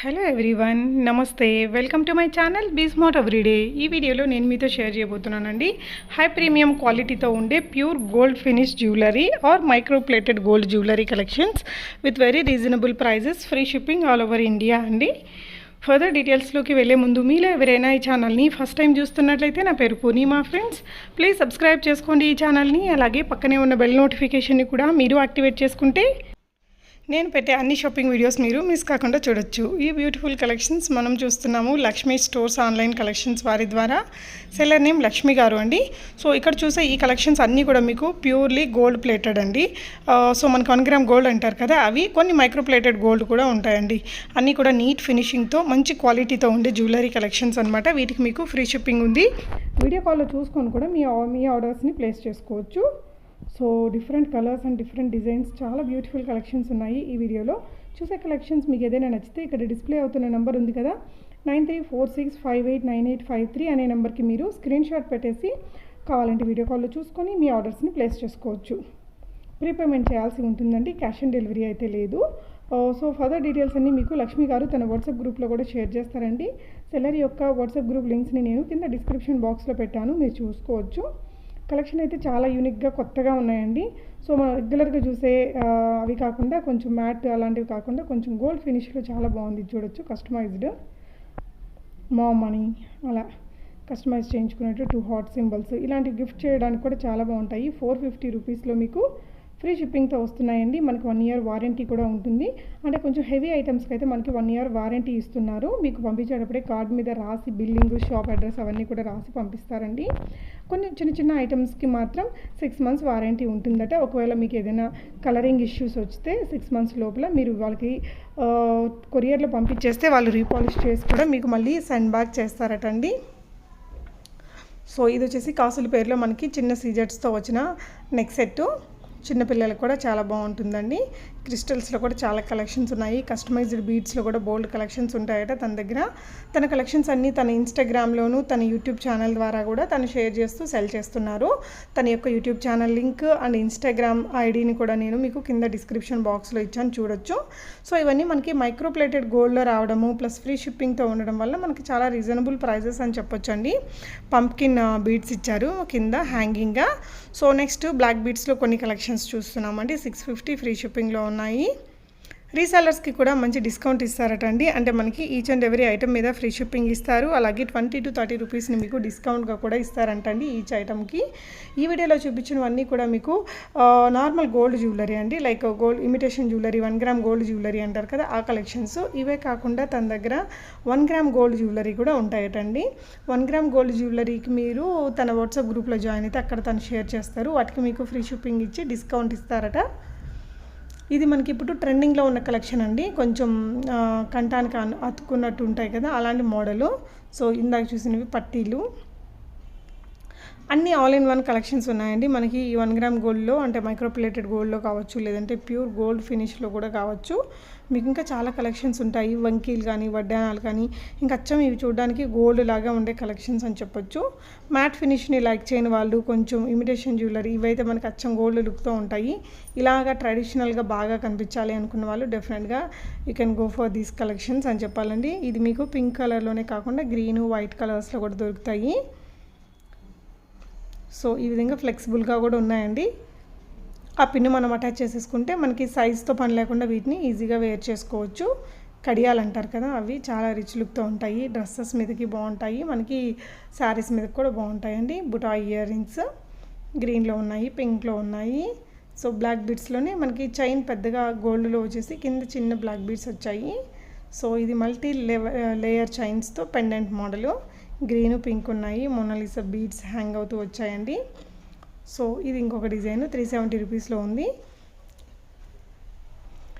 Hello everyone, నమస్తే. Welcome to my channel be smart everyday. ఈ వీడియోలో నేను మీతో షేర్ చేయబోతున్నానండి హై ప్రీమియం క్వాలిటీతో ఉండే pure gold finish jewellery or micro plated gold jewellery collections with very reasonable prices, free shipping all over India అండి. Further డీటెయిల్స్లోకి వెళ్ళే ముందు మీలో ఎవరైనా ఈ ఛానల్ని ఫస్ట్ టైం చూస్తున్నట్లయితే నా పేరు పూర్ణిమా ఫ్రెండ్స్. ప్లీజ్ సబ్స్క్రైబ్ చేసుకోండి ఈ ఛానల్ని. అలాగే పక్కనే ఉన్న బెల్ నోటిఫికేషన్ని కూడా మీరు యాక్టివేట్ చేసుకుంటే నేను పెట్టే అన్ని షాపింగ్ వీడియోస్ మీరు మిస్ కాకుండా చూడొచ్చు. ఈ బ్యూటిఫుల్ కలెక్షన్స్ మనం చూస్తున్నాము లక్ష్మీ స్టోర్స్ ఆన్లైన్ కలెక్షన్స్ వారి ద్వారా. సెల్లర్ నేమ్ లక్ష్మి గారు అండి. సో ఇక్కడ చూసే ఈ కలెక్షన్స్ అన్నీ కూడా మీకు ప్యూర్లీ గోల్డ్ ప్లేటెడ్ అండి. సో మనకు 1 గ్రామ్ గోల్డ్ అంటారు కదా, అవి కొన్ని మైక్రో ప్లేటెడ్ గోల్డ్ కూడా ఉంటాయండి. అన్నీ కూడా నీట్ ఫినిషింగ్తో మంచి క్వాలిటీతో ఉండే జ్యువెలరీ కలెక్షన్స్ అనమాట. వీటికి మీకు ఫ్రీ షిప్పింగ్ ఉంది. వీడియో కాల్లో చూసుకొని కూడా మీ ఆర్డర్స్ని ప్లేస్ చేసుకోవచ్చు. So different colours and different designs, చాలా బ్యూటిఫుల్ కలెక్షన్స్ ఉన్నాయి ఈ వీడియోలో. చూసే కలెక్షన్స్ మీకు ఏదైనా నచ్చితే ఇక్కడ డిస్ప్లే అవుతున్న నెంబర్ ఉంది కదా, 9346589853 అనే నెంబర్కి మీరు స్క్రీన్ షాట్ పెట్టేసి కావాలంటే వీడియో కాల్లో చూసుకొని మీ ఆర్డర్స్ని ప్లేస్ చేసుకోవచ్చు. ప్రీపేమెంట్ చేయాల్సి ఉంటుందండి, క్యాష్ ఆన్ డెలివరీ అయితే లేదు. సో ఫర్దర్ డీటెయిల్స్ అన్నీ మీకు లక్ష్మి గారు తన వాట్సాప్ గ్రూప్లో కూడా షేర్ చేస్తారండి. సెల్లర్ యొక్క వాట్సాప్ గ్రూప్ లింక్స్ని నేను కింద డిస్క్రిప్షన్ బాక్స్లో పెట్టాను, మీరు చూసుకోవచ్చు. కలెక్షన్ అయితే చాలా యూనిక్గా కొత్తగా ఉన్నాయండి. సో మనం రెగ్యులర్గా చూసే అవి కాకుండా కొంచెం మ్యాట్ అలాంటివి కాకుండా కొంచెం గోల్డ్ ఫినిష్లో చాలా బాగుంది. చూడొచ్చు, కస్టమైజ్డ్ మనీ అలా కస్టమైజ్ చేయించుకున్నట్టు 2 హార్ట్ సింబల్స్ ఇలాంటివి గిఫ్ట్ చేయడానికి కూడా చాలా బాగుంటాయి. 450 రూపీస్లో మీకు ఫ్రీ షిప్పింగ్తో వస్తున్నాయండి. మనకి 1 ఇయర్ వారంటీ కూడా ఉంటుంది. అంటే కొంచెం హెవీ ఐటమ్స్కి అయితే మనకి 1 ఇయర్ వారంటీ ఇస్తున్నారు. మీకు పంపించేటప్పుడే కార్డు మీద రాసి బిల్లింగ్, షాప్ అడ్రస్ అవన్నీ కూడా రాసి పంపిస్తారండి. కొన్ని చిన్న చిన్న ఐటమ్స్కి మాత్రం 6 మంత్స్ వారంటీ ఉంటుందట. ఒకవేళ మీకు ఏదైనా కలరింగ్ ఇష్యూస్ వస్తే 6 మంత్స్ లోపల మీరు వాళ్ళకి కొరియర్లో పంపించేస్తే వాళ్ళు రీపాలిష్ చేసి కూడా మీకు మళ్ళీ సెండ్ బ్యాక్ చేస్తారట అండి. సో ఇది వచ్చేసి కాసుల పేరులో మనకి చిన్న సీజెట్స్తో వచ్చిన నెక్ సెట్టు. చిన్నపిల్లలకు కూడా చాలా బాగుంటుందండి. క్రిస్టల్స్లో కూడా చాలా కలెక్షన్స్ ఉన్నాయి. కస్టమైజ్డ్ బీడ్స్లో కూడా బోల్డ్ కలెక్షన్స్ ఉంటాయట తన దగ్గర. తన కలెక్షన్స్ అన్నీ తన ఇన్స్టాగ్రామ్లోను తన యూట్యూబ్ ఛానల్ ద్వారా కూడా తను షేర్ చేస్తూ సెల్ చేస్తున్నారు. తన యొక్క YouTube channel link and Instagram ఐడిని కూడా నేను మీకు కింద డిస్క్రిప్షన్ బాక్స్లో ఇచ్చాను, చూడొచ్చు. సో ఇవన్నీ మనకి మైక్రో ప్లేటెడ్ గోల్డ్లో రావడము ప్లస్ ఫ్రీ షిప్పింగ్తో ఉండడం వల్ల మనకి చాలా రీజనబుల్ ప్రైజెస్ అని చెప్పొచ్చండి. పంప్కిన్ బీడ్స్ ఇచ్చారు కింద హ్యాంగింగ్గా. సో నెక్స్ట్ బ్లాక్ బీడ్స్లో కొన్ని కలెక్షన్స్ చూస్తున్నామండి. 650 ఫ్రీ షిప్పింగ్లో ఉన్నాయి. రీసెల్లర్స్కి కూడా మంచి డిస్కౌంట్ ఇస్తారట అండి. అంటే మనకి ఈచ్ అండ్ ఎవరీ ఐటమ్ మీద ఫ్రీ షిప్పింగ్ ఇస్తారు. అలాగే 20 to 30 రూపీస్ని మీకు డిస్కౌంట్గా కూడా ఇస్తారంటండి ఈచ్ ఐటమ్కి. ఈ వీడియోలో చూపించినవన్నీ కూడా మీకు నార్మల్ గోల్డ్ జ్యువెలరీ అండి. Like gold imitation jewellery, 1 gram gold jewellery అంటారు కదా, ఆ కలెక్షన్స్. ఇవే కాకుండా తన దగ్గర 1 గ్రామ్ గోల్డ్ జ్యువెలరీ కూడా ఉంటాయటండి. 1 గ్రామ్ గోల్డ్ జ్యువెలరీకి మీరు తన వాట్సాప్ గ్రూప్లో జాయిన్ అయితే అక్కడ తను షేర్ చేస్తారు. వాటికి మీకు ఫ్రీ షిప్పింగ్ ఇచ్చి డిస్కౌంట్ ఇస్తారట. ఇది మనకి ఇప్పుడు ట్రెండింగ్లో ఉన్న కలెక్షన్ అండి. కొంచెం కంటానికి అతుక్కున్నట్టు ఉంటాయి కదా, అలాంటి మోడలు. సో ఇందాక చూసినవి పట్టీలు అన్నీ ఆల్ ఇన్ వన్ కలెక్షన్స్ ఉన్నాయండి. మనకి ఈ 1 గ్రామ్ గోల్డ్లో అంటే మైక్రో ప్లేటెడ్ గోల్డ్లో కావచ్చు, లేదంటే ప్యూర్ గోల్డ్ ఫినిష్లో కూడా కావచ్చు. మీకు ఇంకా చాలా కలెక్షన్స్ ఉంటాయి. వంకీలు కానీ, వడ్డానాలు కానీ, ఇంకా అచ్చం ఇవి చూడడానికి గోల్డ్ లాగా ఉండే కలెక్షన్స్ అని చెప్పొచ్చు. మ్యాట్ ఫినిష్ని లైక్ చేయని వాళ్ళు, కొంచెం ఇమిటేషన్ జ్యువెలరీ ఇవైతే మనకి అచ్చం గోల్డ్ లుక్తో ఉంటాయి. ఇలాగా ట్రెడిషనల్గా బాగా కనిపించాలి అనుకున్న వాళ్ళు డెఫినెట్గా you can go for these collections అని చెప్పాలండి. ఇది మీకు పింక్ కలర్లోనే కాకుండా గ్రీన్, వైట్ కలర్స్లో కూడా దొరుకుతాయి. సో ఈ విధంగా ఫ్లెక్సిబుల్గా కూడా ఉన్నాయండి. ఆ పిన్ మనం అటాచ్ చేసేసుకుంటే మనకి సైజ్తో పని లేకుండా వీటిని ఈజీగా వేర్ చేసుకోవచ్చు. కడియాలు అంటారు కదా, అవి చాలా రిచ్ లుక్తో ఉంటాయి. డ్రెస్సెస్ మీదకి బాగుంటాయి, మనకి శారీస్ మీదకి కూడా బాగుంటాయండి. బుటా ఇయర్ రింగ్స్ గ్రీన్లో ఉన్నాయి, పింక్లో ఉన్నాయి. సో బ్లాక్ బీడ్స్లోనే మనకి చైన్ పెద్దగా గోల్డ్లో వచ్చేసి కింద చిన్న బ్లాక్ బీడ్స్ వచ్చాయి. సో ఇది మల్టీ లేయర్ చైన్స్తో పెండెంట్ మోడలు. గ్రీను, పింక్ ఉన్నాయి. మోనాలిసా బీడ్స్ హ్యాంగ్ అవుతూ వచ్చాయండి. సో ఇది ఇంకొక డిజైన్ 370 రూపీస్లో ఉంది.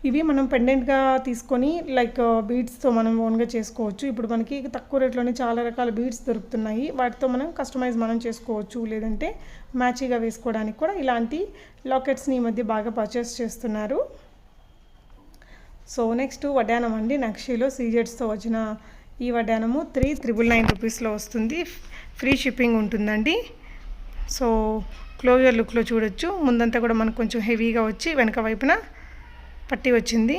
ఇవి మనం పెండెంట్గా తీసుకొని లైక్ బీడ్స్తో మనం ఓన్గా చేసుకోవచ్చు. ఇప్పుడు మనకి తక్కువ రేట్లోనే చాలా రకాల బీడ్స్ దొరుకుతున్నాయి. వాటితో మనం కస్టమైజ్ మనం చేసుకోవచ్చు, లేదంటే మ్యాచీగా వేసుకోవడానికి కూడా ఇలాంటి లాకెట్స్ని ఈ మధ్య బాగా పర్చేస్ చేస్తున్నారు. సో నెక్స్ట్ వడ్డానం అండి. నక్షీలో సీజెట్స్తో వచ్చిన ఈ వడ్డానము 399 రూపీస్లో వస్తుంది. ఫ్రీ షిప్పింగ్ ఉంటుందండి. సో క్లోజర్ లుక్లో చూడొచ్చు. ముందంతా కూడా మనకు కొంచెం హెవీగా వచ్చి వెనక వైపున పట్టి వచ్చింది.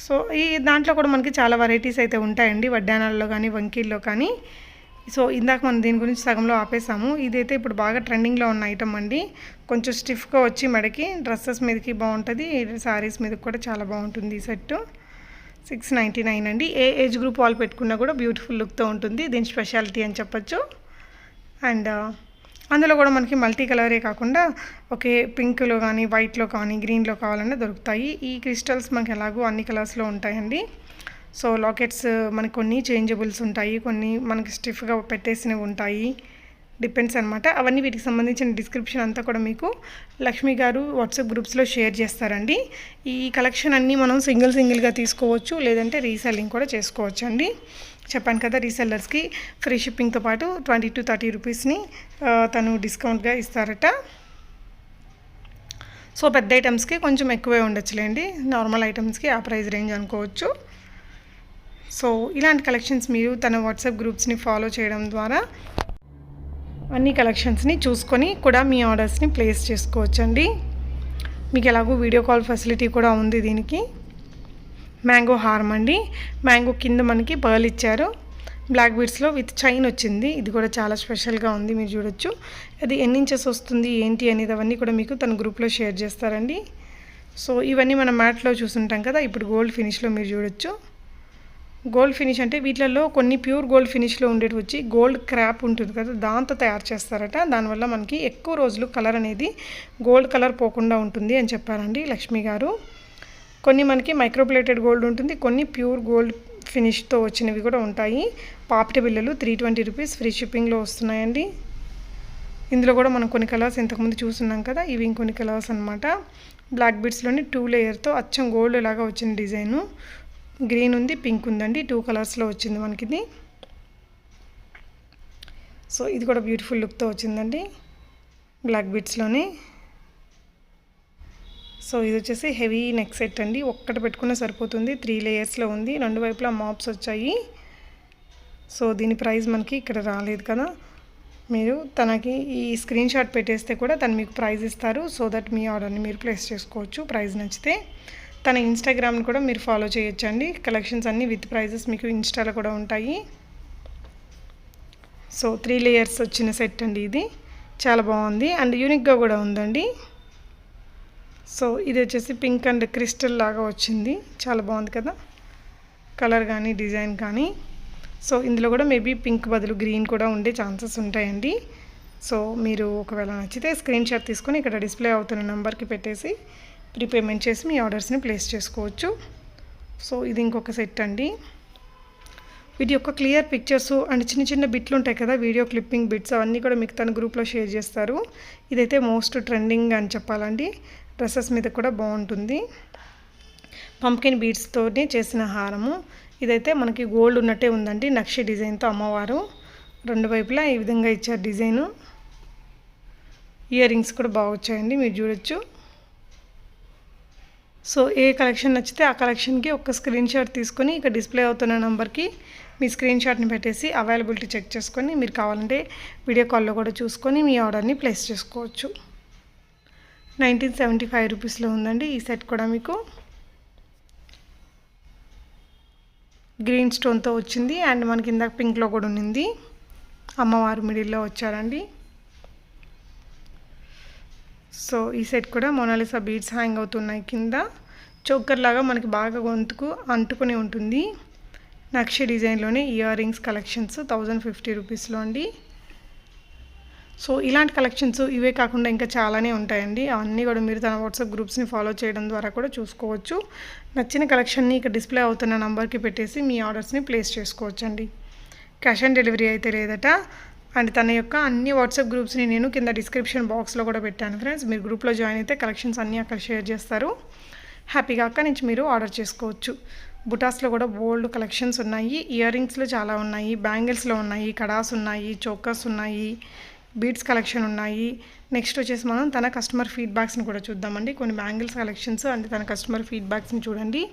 సో ఈ దాంట్లో కూడా మనకి చాలా వెరైటీస్ అయితే ఉంటాయండి, వడ్డానాల్లో కానీ వంకీల్లో కానీ. సో ఇందాక మనం దీని గురించి సగంలో ఆపేసాము. ఇదైతే ఇప్పుడు బాగా ట్రెండింగ్లో ఉన్న ఐటమ్ అండి. కొంచెం స్టిఫ్గా వచ్చి మెడకి డ్రెస్సెస్ మీదకి బాగుంటుంది, శారీస్ మీదకి కూడా చాలా బాగుంటుంది ఈ సెట్. 699 అండి. ఏ ఏజ్ గ్రూప్ వాళ్ళు పెట్టుకున్నా కూడా బ్యూటిఫుల్ లుక్తో ఉంటుంది. దీని స్పెషాలిటీ అని చెప్పచ్చు. అండ్ అందులో కూడా మనకి మల్టీ కలరే కాకుండా ఒకే పింక్లో కానీ వైట్లో కానీ గ్రీన్లో కావాలన్నా దొరుకుతాయి. ఈ క్రిస్టల్స్ మనకి ఎలాగో అన్ని కలర్స్లో ఉంటాయండి. సో లాకెట్స్ మనకి కొన్ని చేంజబుల్స్ ఉంటాయి, కొన్ని మనకి స్టిఫ్గా పెట్టేసినవి ఉంటాయి, డిపెండ్స్ అనమాట. అవన్నీ వీటికి సంబంధించిన డిస్క్రిప్షన్ అంతా కూడా మీకు లక్ష్మి గారు వాట్సాప్ గ్రూప్స్లో షేర్ చేస్తారండి. ఈ కలెక్షన్ అన్నీ మనం సింగిల్గా తీసుకోవచ్చు, లేదంటే రీసెల్లింగ్ కూడా చేసుకోవచ్చు అండి. చెప్పాను కదా, రీసెల్లర్స్కి ఫ్రీ షిప్పింగ్తో పాటు 20 to 30 రూపీస్ని తను డిస్కౌంట్గా ఇస్తారట. సో పెద్ద ఐటమ్స్కి కొంచెం ఎక్కువే ఉండొచ్చులేండి, నార్మల్ ఐటమ్స్కి ఆ ప్రైస్ రేంజ్ అనుకోవచ్చు. సో ఇలాంటి కలెక్షన్స్ మీరు తన వాట్సాప్ గ్రూప్స్ని ఫాలో చేయడం ద్వారా అన్ని కలెక్షన్స్ని చూసుకొని కూడా మీ ఆర్డర్స్ని ప్లేస్ చేసుకోవచ్చండి. మీకు ఎలాగో వీడియో కాల్ ఫెసిలిటీ కూడా ఉంది దీనికి. మ్యాంగో హారం అండి. మ్యాంగో కింద మనకి పర్ల్ ఇచ్చారు, బ్లాక్ బీడ్స్లో విత్ చైన్ వచ్చింది. ఇది కూడా చాలా స్పెషల్గా ఉంది, మీరు చూడొచ్చు. అది ఎన్ని ఇంచెస్ వస్తుంది ఏంటి అనేది అవన్నీ కూడా మీకు తన గ్రూప్లో షేర్ చేస్తారండి. సో ఇవన్నీ మనం మ్యాట్లో చూస్తుంటాం కదా, ఇప్పుడు గోల్డ్ ఫినిష్లో మీరు చూడొచ్చు. గోల్డ్ ఫినిష్ అంటే వీటిలలో కొన్ని ప్యూర్ గోల్డ్ ఫినిష్లో ఉండేవి వచ్చి గోల్డ్ క్రాప్ ఉంటుంది కదా, దాంతో తయారు చేస్తారట. దానివల్ల మనకి ఎక్కువ రోజులు కలర్ అనేది గోల్డ్ కలర్ పోకుండా ఉంటుంది అని చెప్పారండి లక్ష్మి గారు. కొన్ని మనకి మైక్రోప్లేటెడ్ గోల్డ్ ఉంటుంది, కొన్ని ప్యూర్ గోల్డ్ ఫినిష్తో వచ్చినవి కూడా ఉంటాయి. పాపిట బిళ్ళలు 320 రూపీస్ ఫ్రీ షిప్పింగ్లో వస్తున్నాయండి. ఇందులో కూడా మనం కొన్ని కలర్స్ ఇంతకుముందు చూస్తున్నాం కదా, ఇవి ఇంకొన్ని కలర్స్ అనమాట. బ్లాక్ బీడ్స్లోని 2 లేయర్తో అచ్చం గోల్డ్ లాగా వచ్చిన డిజైను. గ్రీన్ ఉంది, పింక్ ఉందండి, 2 కలర్స్లో వచ్చింది మనకి ఇది. సో ఇది కూడా బ్యూటిఫుల్ లుక్తో వచ్చిందండి బ్లాక్ బీడ్స్లోనే. సో ఇది వచ్చేసి హెవీ నెక్ సెట్ అండి, ఒక్కటి పెట్టుకున్న సరిపోతుంది. 3 లేయర్స్లో ఉంది, 2 వైపులా మాప్స్ వచ్చాయి. సో దీని ప్రైస్ మనకి ఇక్కడ రాలేదు కదా, మీరు తనకి ఈ స్క్రీన్ షాట్ పెట్టేస్తే కూడా తను మీకు ప్రైస్ ఇస్తారు. సో దట్ మీ ఆర్డర్ని మీరు ప్లేస్ చేసుకోవచ్చు ప్రైస్ నచ్చితే. తన ఇన్స్టాగ్రామ్ని కూడా మీరు ఫాలో చేయొచ్చండి. కలెక్షన్స్ అన్నీ విత్ ప్రైజెస్ మీకు ఇన్స్టాలో కూడా ఉంటాయి. సో 3 లేయర్స్ వచ్చిన సెట్ అండి ఇది, చాలా బాగుంది అండ్ యూనిక్గా కూడా ఉందండి. సో ఇది వచ్చేసి పింక్ అండ్ క్రిస్టల్ లాగా వచ్చింది, చాలా బాగుంది కదా కలర్ కానీ డిజైన్ కానీ. సో ఇందులో కూడా మేబీ పింక్ బదులు గ్రీన్ కూడా ఉండే ఛాన్సెస్ ఉంటాయండి. సో మీరు ఒకవేళ నచ్చితే స్క్రీన్ షాట్ తీసుకొని ఇక్కడ డిస్ప్లే అవుతున్న నెంబర్కి పెట్టేసి ప్రీపేమెంట్ చేసి మీ ఆర్డర్స్ని ప్లేస్ చేసుకోవచ్చు. సో ఇది ఇంకొక సెట్ అండి. వీటి యొక్క క్లియర్ పిక్చర్స్ అండ్ చిన్న చిన్న బిట్లు ఉంటాయి కదా, వీడియో క్లిప్పింగ్ బిట్స్, అవన్నీ కూడా మీకు తన గ్రూప్లో షేర్ చేస్తారు. ఇదైతే మోస్ట్ ట్రెండింగ్ అని చెప్పాలండి, డ్రెస్సెస్ మీద కూడా బాగుంటుంది. పంప్కిన్ బీడ్స్తోనే చేసిన హారము. ఇదైతే మనకి గోల్డ్ ఉన్నట్టే ఉందండి, నక్షి డిజైన్తో అమ్మవారు 2 వైపులా ఈ విధంగా ఇచ్చారు డిజైను. ఇయర్ రింగ్స్ కూడా బాగా వచ్చాయండి, మీరు చూడొచ్చు. సో ఏ కలెక్షన్ నచ్చితే ఆ కలెక్షన్కి ఒక స్క్రీన్ షాట్ తీసుకొని ఇక్కడ డిస్ప్లే అవుతున్న నెంబర్కి మీ స్క్రీన్ షాట్ని పెట్టేసి అవైలబిలిటీ చెక్ చేసుకొని మీరు కావాలంటే వీడియో కాల్లో కూడా చూసుకొని మీ ఆర్డర్ని ప్లేస్ చేసుకోవచ్చు. 1975 రూపీస్లో ఉందండి ఈ సెట్ కూడా. మీకు గ్రీన్ స్టోన్తో వచ్చింది అండ్ మనకి ఇందాక పింక్లో కూడా ఉన్నింది, అమ్మవారు మిడిల్లో వచ్చారండి. సో ఈ సెట్ కూడా మోనాలిసా బీడ్స్ హ్యాంగ్ అవుతున్నాయి కింద. చోకర్ లాగా మనకి బాగా గొంతుకు అంటుకుని ఉంటుంది. నక్షి డిజైన్లోనే ఇయర్ రింగ్స్ కలెక్షన్స్ 1050 రూపీస్లో అండి. సో ఇలాంటి కలెక్షన్స్ ఇవే కాకుండా ఇంకా చాలానే ఉంటాయండి. అవన్నీ కూడా మీరు తన వాట్సాప్ గ్రూప్స్ని ఫాలో చేయడం ద్వారా కూడా చూసుకోవచ్చు. నచ్చిన కలెక్షన్ని ఇక్కడ డిస్ప్లే అవుతున్న నెంబర్కి పెట్టేసి మీ ఆర్డర్స్ని ప్లేస్ చేసుకోవచ్చు అండి. క్యాష్ ఆన్ డెలివరీ అయితే లేదట. అండ్ తన యొక్క అన్ని వాట్సాప్ గ్రూప్స్ని నేను కింద డిస్క్రిప్షన్ బాక్స్లో కూడా పెట్టాను ఫ్రెండ్స్. మీరు గ్రూప్లో జాయిన్ అయితే కలెక్షన్స్ అన్నీ అక్కడ షేర్ చేస్తారు. హ్యాపీగా అక్కడి నుంచి మీరు ఆర్డర్ చేసుకోవచ్చు. బుటాస్లో కూడా బోల్డ్ కలెక్షన్స్ ఉన్నాయి. ఇయర్ రింగ్స్లో చాలా ఉన్నాయి, బ్యాంగిల్స్లో ఉన్నాయి, కడాస్ ఉన్నాయి, చోకర్స్ ఉన్నాయి, బీడ్స్ కలెక్షన్ ఉన్నాయి. నెక్స్ట్ వచ్చేసి మనం తన కస్టమర్ ఫీడ్బ్యాక్స్ని కూడా చూద్దామండి. కొన్ని బ్యాంగిల్స్ కలెక్షన్స్ అండ్ తన కస్టమర్ ఫీడ్బ్యాక్స్ని చూడండి.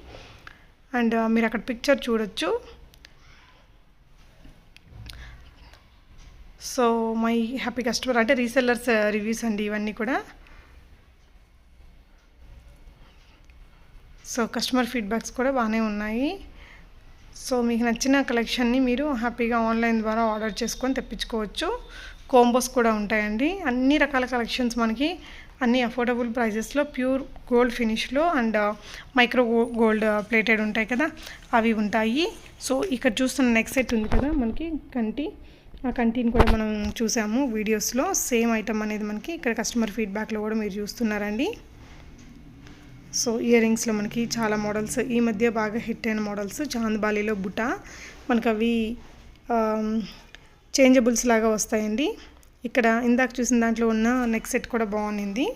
అండ్ మీరు అక్కడ పిక్చర్ చూడొచ్చు. సో మై హ్యాపీ కస్టమర్ అంటే రీసెల్లర్స్ రివ్యూస్ అండి ఇవన్నీ కూడా. సో సో కస్టమర్ ఫీడ్బ్యాక్స్ కూడా బాగానే ఉన్నాయి. సో మీకు నచ్చిన కలెక్షన్ని మీరు హ్యాపీగా ఆన్లైన్ ద్వారా ఆర్డర్ చేసుకొని తెప్పించుకోవచ్చు. కాంబోస్ కూడా ఉంటాయండి. అన్ని రకాల కలెక్షన్స్ మనకి అన్ని అఫోర్డబుల్ ప్రైజెస్లో ప్యూర్ గోల్డ్ ఫినిష్లో అండ్ మైక్రో గోల్డ్ ప్లేటెడ్ ఉంటాయి కదా, అవి ఉంటాయి. సో ఇక్కడ చూస్తున్న నెక్స్ట్ సెట్ ఉంది కదా మనకి కంటి, ఆ కంటిని కూడా మనం చూసాము వీడియోస్లో. సేమ్ ఐటమ్ అనేది మనకి ఇక్కడ కస్టమర్ ఫీడ్బ్యాక్లో కూడా మీరు చూస్తున్నారండి. సో ఇయర్ రింగ్స్లో మనకి చాలా మోడల్స్ ఈ మధ్య బాగా హిట్ అయిన మోడల్స్, చాంద్బాలిలో బుట్ట మనకు అవి చేంజబుల్స్ లాగా వస్తాయండి. ఇక్కడ ఇందాక చూసిన దాంట్లో ఉన్న నెక్స్ట్ సెట్ కూడా బాగుంది.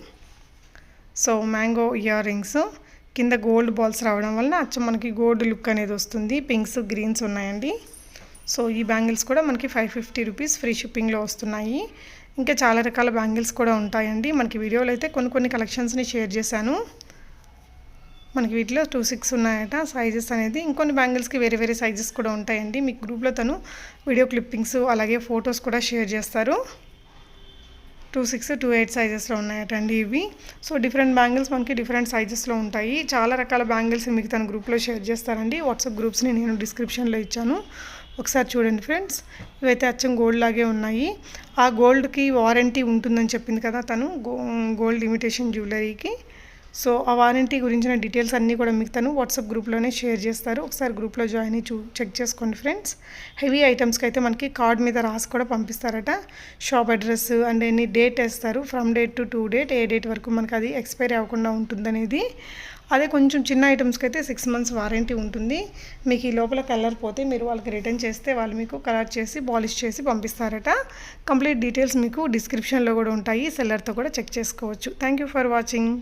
సో మ్యాంగో ఇయర్ రింగ్స్ కింద గోల్డ్ బాల్స్ రావడం వలన అచ్చం మనకి గోల్డ్ లుక్ అనేది వస్తుంది. పింక్స్ గ్రీన్స్ ఉన్నాయండి. సో ఈ బ్యాంగిల్స్ కూడా మనకి 550 రూపీస్ ఫ్రీ షిప్పింగ్లో వస్తున్నాయి. ఇంకా చాలా రకాల బ్యాంగిల్స్ కూడా ఉంటాయండి. మనకి వీడియోలో అయితే కొన్ని కలెక్షన్స్ని షేర్ చేశాను. మనకి వీటిలో 2-6 ఉన్నాయట సైజెస్ అనేది. ఇంకొన్ని బ్యాంగిల్స్కి వేరే సైజెస్ కూడా ఉంటాయండి. మీకు గ్రూప్లో తను వీడియో క్లిప్పింగ్స్ అలాగే ఫొటోస్ కూడా షేర్ చేస్తారు. 2-6, 2-8 సైజెస్లో ఉన్నాయట అండి ఇవి. సో డిఫరెంట్ బ్యాంగిల్స్ మనకి డిఫరెంట్ సైజెస్లో ఉంటాయి. చాలా రకాల బ్యాంగిల్స్ మీకు తన గ్రూప్లో షేర్ చేస్తారండి. వాట్సాప్ గ్రూప్స్ని నేను డిస్క్రిప్షన్లో ఇచ్చాను, ఒకసారి చూడండి ఫ్రెండ్స్. ఇవైతే అచ్చం గోల్డ్ లాగే ఉన్నాయి. ఆ గోల్డ్కి వారంటీ ఉంటుందని చెప్పింది కదా తను, గోల్డ్ ఇమిటేషన్ జ్యువెలరీకి. సో ఆ వారంటీ గురించిన డీటెయిల్స్ అన్నీ కూడా మీకు తను వాట్సాప్ గ్రూప్లోనే షేర్ చేస్తారు. ఒకసారి గ్రూప్లో జాయిన్ అయ్యి చెక్ చేసుకోండి ఫ్రెండ్స్. హెవీ ఐటమ్స్కి అయితే మనకి కార్డ్ మీద రాసి కూడా పంపిస్తారట. షాప్ అడ్రస్ అండ్ ఎన్ని డేట్ వేస్తారు, from date to date, A date వరకు మనకి అది ఎక్స్పైరీ అవ్వకుండా ఉంటుందనేది. అదే కొంచెం చిన్న ఐటమ్స్కి అయితే 6 months వారంటీ ఉంటుంది. మీకు ఈ లోపల కలర్ పోతే మీరు వాళ్ళకి రిటర్న్ చేస్తే వాళ్ళు మీకు కలర్ చేసి పాలిష్ చేసి పంపిస్తారట. కంప్లీట్ డీటెయిల్స్ మీకు డిస్క్రిప్షన్లో కూడా ఉంటాయి. సెల్లర్తో కూడా చెక్ చేసుకోవచ్చు. Thank you for watching.